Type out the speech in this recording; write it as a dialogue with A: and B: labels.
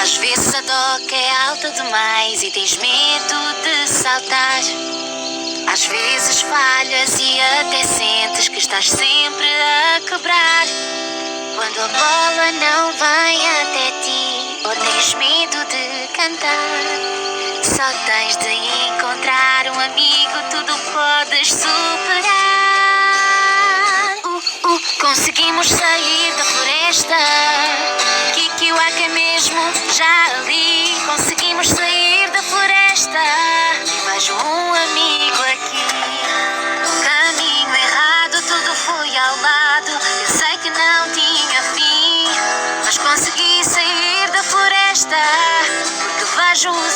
A: Às vezes a doca é alta demais e tens medo de saltar. Às vezes falhas e até sentes que estás sempre a quebrar. Quando a bola não vem até ti ou tens medo de cantar, só tens de encontrar um amigo, tudo podes superar. Conseguimos sair da floresta, Kikiwaka mesmo já ali. Conseguimos sair da floresta, vejo um amigo aqui. Caminho errado, tudo foi ao lado, eu sei que não tinha fim, mas consegui sair da floresta, porque vejo um